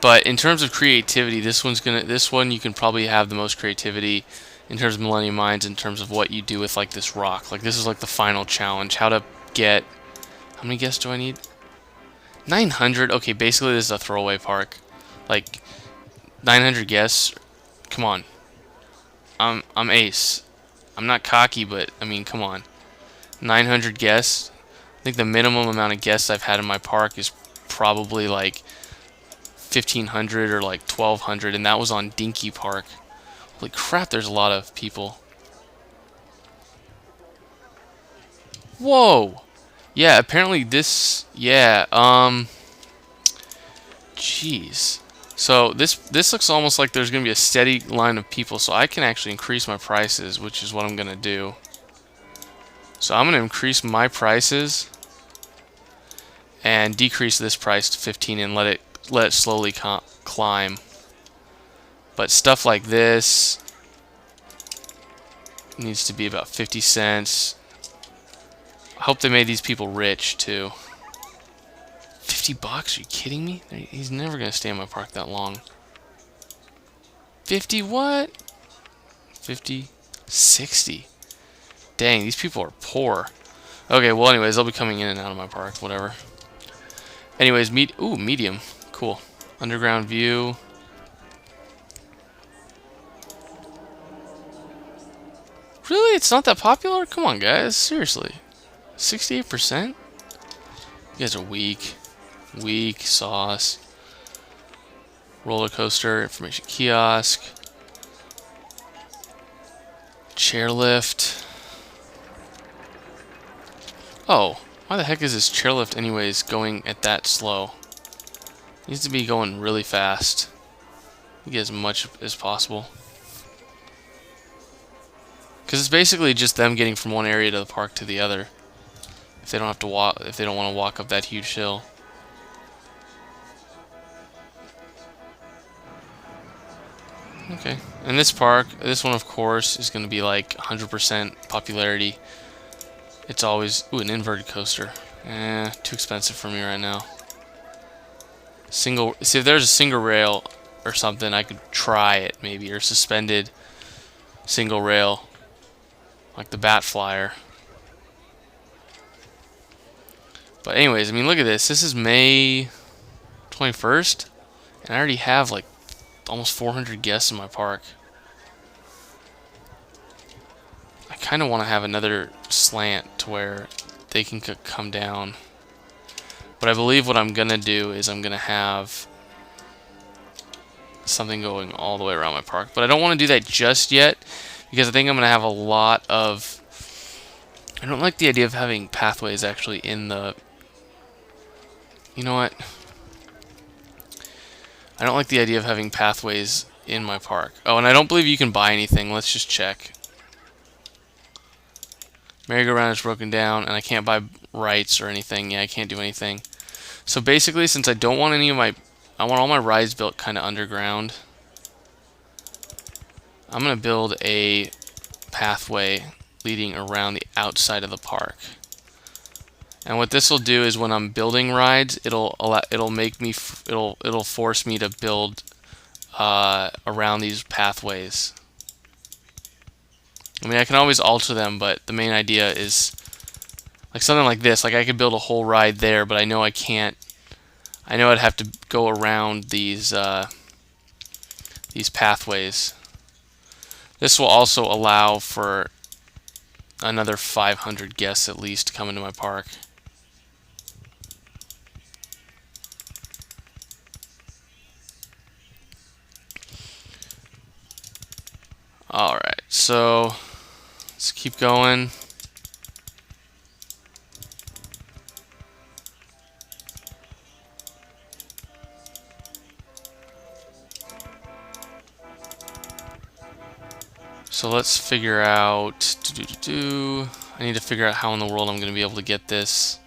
But in terms of creativity, this one you can probably have the most creativity in terms of Millennium Mines, in terms of what you do with like this rock. Like this is like the final challenge. How to get, how many guests do I need? 900. Okay, basically this is a throwaway park. Like 900 guests. Come on. I'm ace. I'm not cocky, but I mean, come on. 900 guests. I think the minimum amount of guests I've had in my park is probably like 1,500 or like 1,200, and that was on Dinky Park. Holy crap, there's a lot of people. Whoa! Yeah, apparently this... Yeah, jeez. So this looks almost like there's going to be a steady line of people, so I can actually increase my prices, which is what I'm going to do. So I'm going to increase my prices and decrease this price to 15 and let it slowly climb. But stuff like this needs to be about 50 cents. I hope they made these people rich too. 50 bucks? Are you kidding me? He's never gonna stay in my park that long. 50 what? 50? 60. Dang, these people are poor. Okay, well anyways, they'll be coming in and out of my park, whatever. Anyways, medium. Cool. Underground view. Really? It's not that popular? Come on, guys. Seriously. 68%? You guys are weak. Weak sauce. Rollercoaster, information kiosk. Chairlift. Oh, why the heck is this chairlift anyways going at that slow? It needs to be going really fast. Get as much as possible. Because it's basically just them getting from one area to the park to the other. If they don't have to walk, if they don't want to walk up that huge hill. Okay, and this park, this one of course is going to be like 100% popularity. It's always, ooh, an inverted coaster. Too expensive for me right now. See if there's a single rail or something, I could try it maybe, or suspended single rail, like the Bat Flyer. But anyways, I mean, look at this. This is May 21st, and I already have like almost 400 guests in my park. I kind of want to have another slant to where they can come down. But I believe what I'm going to do is I'm going to have something going all the way around my park. But I don't want to do that just yet, because I think I'm going to have a lot of... I don't like the idea of having pathways actually in the... You know what? I don't like the idea of having pathways in my park. Oh, and I don't believe you can buy anything. Let's just check. Merry-go-round is broken down, and I can't buy rides or anything. Yeah, I can't do anything. So basically, since I don't want any of my... I want all my rides built kind of underground. I'm going to build a pathway leading around the outside of the park. And what this will do is when I'm building rides, it'll force me to build around these pathways. I mean, I can always alter them, but the main idea is like something like this. Like I could build a whole ride there, but I know I can't. I know I'd have to go around these pathways. This will also allow for another 500 guests at least to come into my park. Alright, so let's keep going. So let's figure out... I need to figure out how in the world I'm going to be able to get this.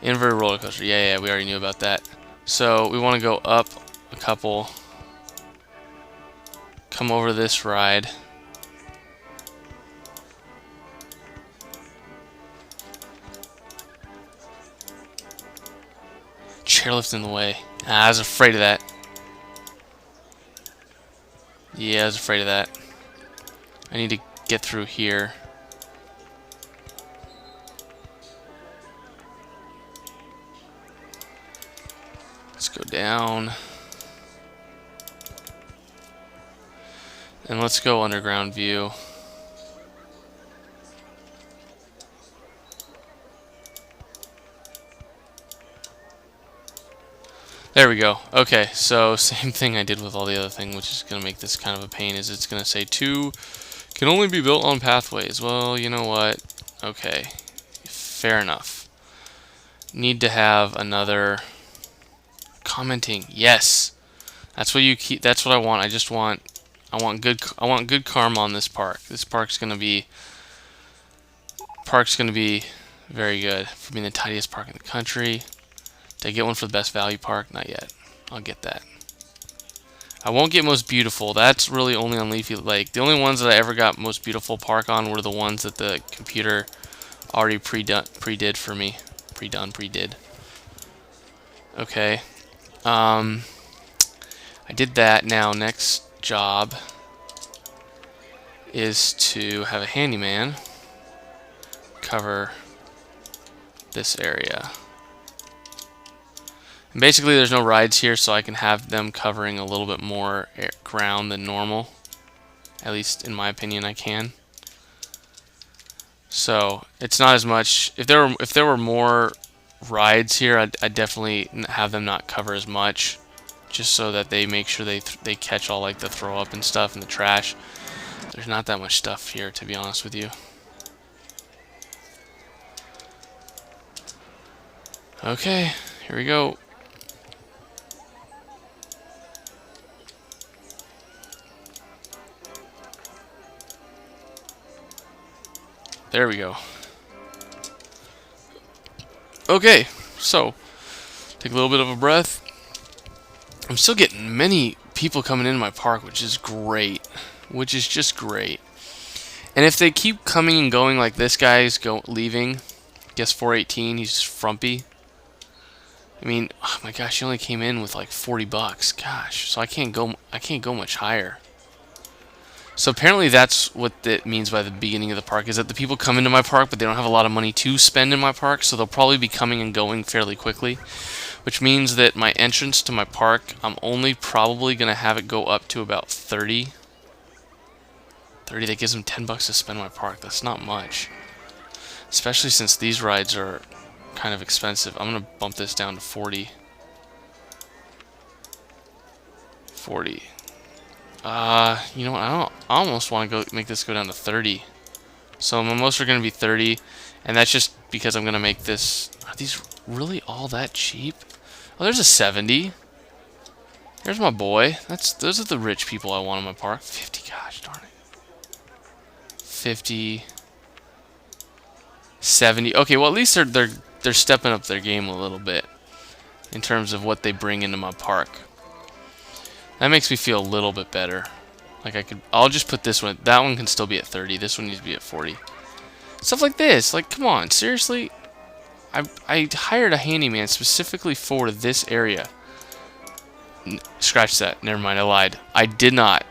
Inverted roller coaster. Yeah, we already knew about that. So we want to go up a couple. Come over this ride. chairlift in the way. Ah, I was afraid of that. Yeah, I was afraid of that. I need to get through here. Let's go down. And let's go underground view. There we go. Okay, so same thing I did with all the other thing, which is going to make this kind of a pain, is it's going to say 2 can only be built on pathways. Well, you know what? Okay, fair enough. Need to have another commenting. Yes, that's what you keep. That's what I want. I want good karma on this park. This park's going to be very good for being the tidiest park in the country. Did I get one for the best value park? Not yet. I'll get that. I won't get most beautiful. That's really only on Leafy Lake. The only ones that I ever got most beautiful park on were the ones that the computer already pre-did for me. Pre-did. Okay. I did that. Now, next job is to have a handyman cover this area. And basically, there's no rides here, so I can have them covering a little bit more ground than normal. At least, in my opinion, I can. So it's not as much. If there were more rides here, I'd definitely have them not cover as much, just so that they make sure they catch all like the throw up and stuff and the trash. There's not that much stuff here, to be honest with you. Okay, here we go. There we go. Okay, so take a little bit of a breath. I'm still getting many people coming into my park, which is great. Which is just great. And if they keep coming and going like this guy's leaving, guess 418, he's frumpy. I mean, oh my gosh, he only came in with like $40. Gosh, so I can't go much higher. So apparently that's what it means by the beginning of the park, is that the people come into my park, but they don't have a lot of money to spend in my park, so they'll probably be coming and going fairly quickly, which means that my entrance to my park, I'm only probably going to have it go up to about 30. 30, that gives them $10 to spend in my park. That's not much, especially since these rides are kind of expensive. I'm going to bump this down to 40. 40. You know what? I almost want to make this go down to 30. So my most are going to be 30, and that's just because I'm going to make this. Are these really all that cheap? Oh, there's a 70. There's my boy. Those are the rich people I want in my park. 50. Gosh darn it. 50. 70. Okay, well at least they're stepping up their game a little bit in terms of what they bring into my park. That makes me feel a little bit better. Like I'll just put this one. That one can still be at 30. This one needs to be at 40. Stuff like this. Like, come on, seriously? I hired a handyman specifically for this area. Scratch that. Never mind, I lied. I did not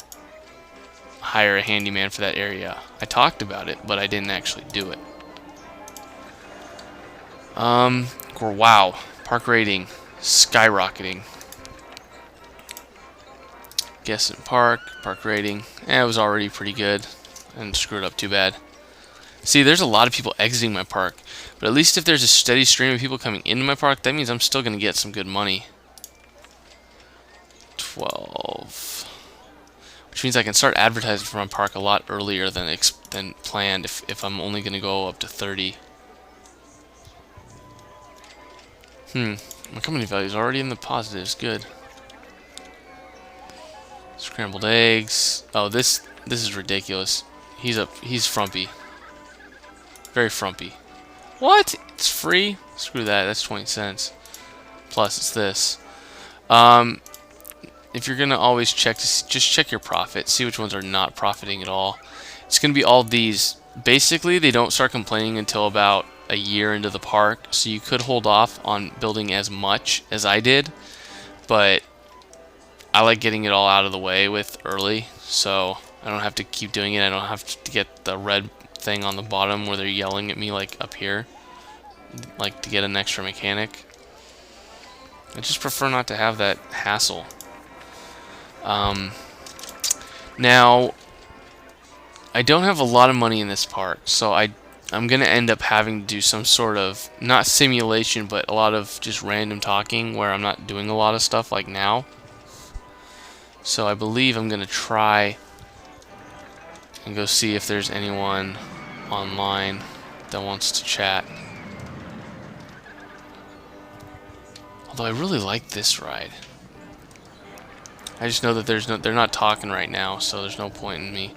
hire a handyman for that area. I talked about it, but I didn't actually do it. Wow. Park rating skyrocketing. Guess in park rating. It was already pretty good. I didn't screw it up too bad. See, there's a lot of people exiting my park, but at least if there's a steady stream of people coming into my park, that means I'm still going to get some good money. 12. Which means I can start advertising for my park a lot earlier than planned if I'm only going to go up to 30. My company value is already in the positives. Good. Scrambled eggs. Oh, this is ridiculous. He's frumpy. Very frumpy. What? It's free? Screw that. That's 20 cents. Plus, it's this. If you're gonna always check, just check your profit. See which ones are not profiting at all. It's gonna be all these. Basically, they don't start complaining until about a year into the park, so you could hold off on building as much as I did, but I like getting it all out of the way with early, so I don't have to keep doing it. I don't have to get the red thing on the bottom where they're yelling at me like up here, like to get an extra mechanic. I just prefer not to have that hassle. Now, I don't have a lot of money in this park, so I'm going to end up having to do some sort of, not simulation, but a lot of just random talking where I'm not doing a lot of stuff like now. So I believe I'm going to try and go see if there's anyone online that wants to chat. Although I really like this ride. I just know that they're not talking right now, so there's no point in me